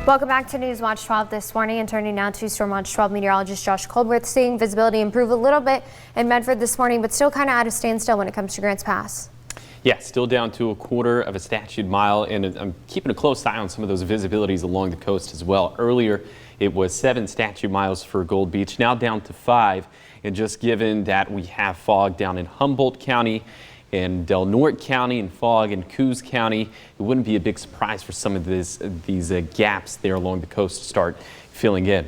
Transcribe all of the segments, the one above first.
Welcome back to News Watch 12 this morning, and turning now to Storm Watch 12 meteorologist Josh Colbert, seeing visibility improve a little bit in Medford this morning, but still kind of at a standstill when it comes to Grants Pass. Yeah, still down to 1/4 of a statute mile, and I'm keeping a close eye on some of those visibilities along the coast as well. Earlier, it was 7 statute miles for Gold Beach, now down to 5. And just given that we have fog down in Humboldt County, in Del Norte County, and fog in Coos County, it wouldn't be a big surprise for some of these gaps there along the coast to start filling in.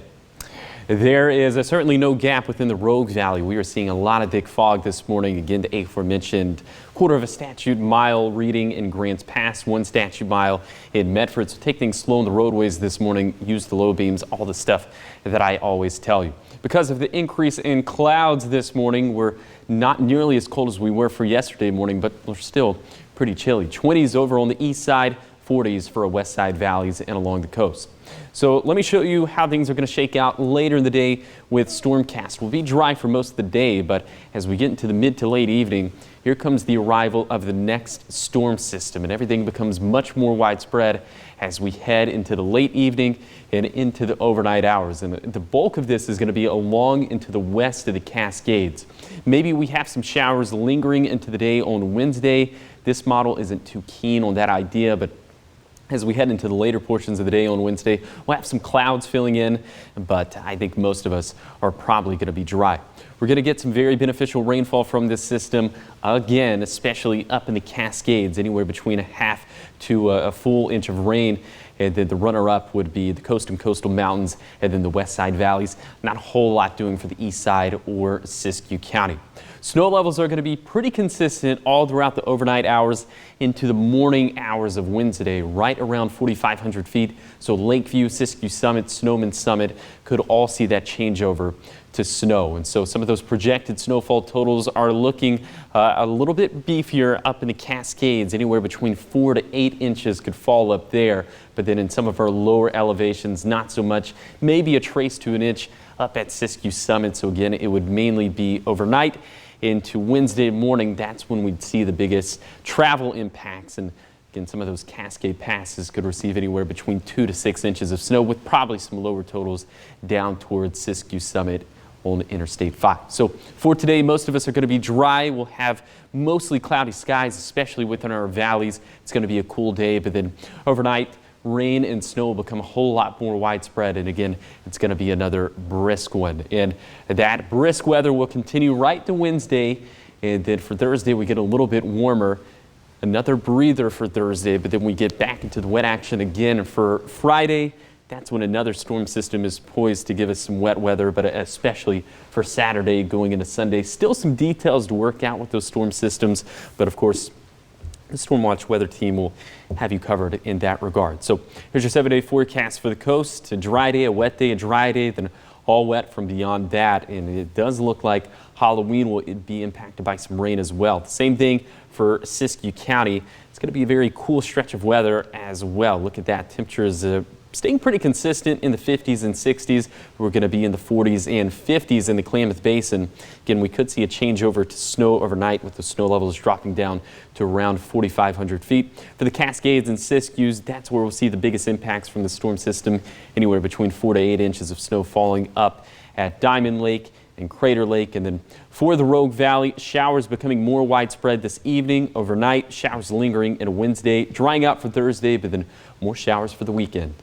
There is certainly no gap within the Rogue Valley. We are seeing a lot of thick fog this morning. Again, the aforementioned 1/4 of a statute mile reading in Grants Pass, 1 statute mile in Medford. So take things slow on the roadways this morning. Use the low beams, all the stuff that I always tell you. Because of the increase in clouds this morning, we're not nearly as cold as we were for yesterday morning, but we're still pretty chilly. 20s over on the east side, 40s for our west side valleys and along the coast. So let me show you how things are going to shake out later in the day with Stormcast. We'll be dry for most of the day, but as we get into the mid to late evening, here comes the arrival of the next storm system, and everything becomes much more widespread as we head into the late evening and into the overnight hours. And the bulk of this is going to be along into the west of the Cascades. Maybe we have some showers lingering into the day on Wednesday. This model isn't too keen on that idea, but as we head into the later portions of the day on Wednesday, we'll have some clouds filling in, but I think most of us are probably going to be dry. We're going to get some very beneficial rainfall from this system again, especially up in the Cascades, anywhere between a half to a full inch of rain. And then the runner-up would be the coast and coastal mountains, and then the west side valleys. Not a whole lot doing for the east side or Siskiyou County. Snow levels are going to be pretty consistent all throughout the overnight hours into the morning hours of Wednesday, right around 4,500 feet. So Lakeview, Siskiyou Summit, Snowman Summit could all see that changeover to snow. And so some of those projected snowfall totals are looking a little bit beefier up in the Cascades. Anywhere between 4 to 8 inches could fall up there. But then in some of our lower elevations, not so much. Maybe a trace to an inch up at Siskiyou Summit. So again, it would mainly be overnight into Wednesday morning. That's when we'd see the biggest travel impacts. And again, some of those Cascade passes could receive anywhere between 2 to 6 inches of snow, with probably some lower totals down towards Siskiyou Summit on Interstate 5. So for today, most of us are going to be dry. We'll have mostly cloudy skies, especially within our valleys. It's going to be a cool day, but then overnight, rain and snow will become a whole lot more widespread. And again, it's going to be another brisk one. And that brisk weather will continue right to Wednesday. And then for Thursday, we get a little bit warmer. Another breather for Thursday, but then we get back into the wet action again for Friday. That's when another storm system is poised to give us some wet weather, but especially for Saturday going into Sunday. Still some details to work out with those storm systems, but of course, the Storm Watch weather team will have you covered in that regard. So here's your 7-day forecast for the coast. A dry day, a wet day, a dry day, then all wet from beyond that. And it does look like Halloween will be impacted by some rain as well. The same thing for Siskiyou County. It's going to be a very cool stretch of weather as well. Look at that. Temperatures staying pretty consistent in the 50s and 60s. We're going to be in the 40s and 50s in the Klamath Basin. Again, we could see a changeover to snow overnight, with the snow levels dropping down to around 4,500 feet. For the Cascades and Siskiyous, that's where we'll see the biggest impacts from the storm system. Anywhere between 4 to 8 inches of snow falling up at Diamond Lake and Crater Lake. And then for the Rogue Valley, showers becoming more widespread this evening, overnight, showers lingering in a Wednesday, drying out for Thursday, but then more showers for the weekend.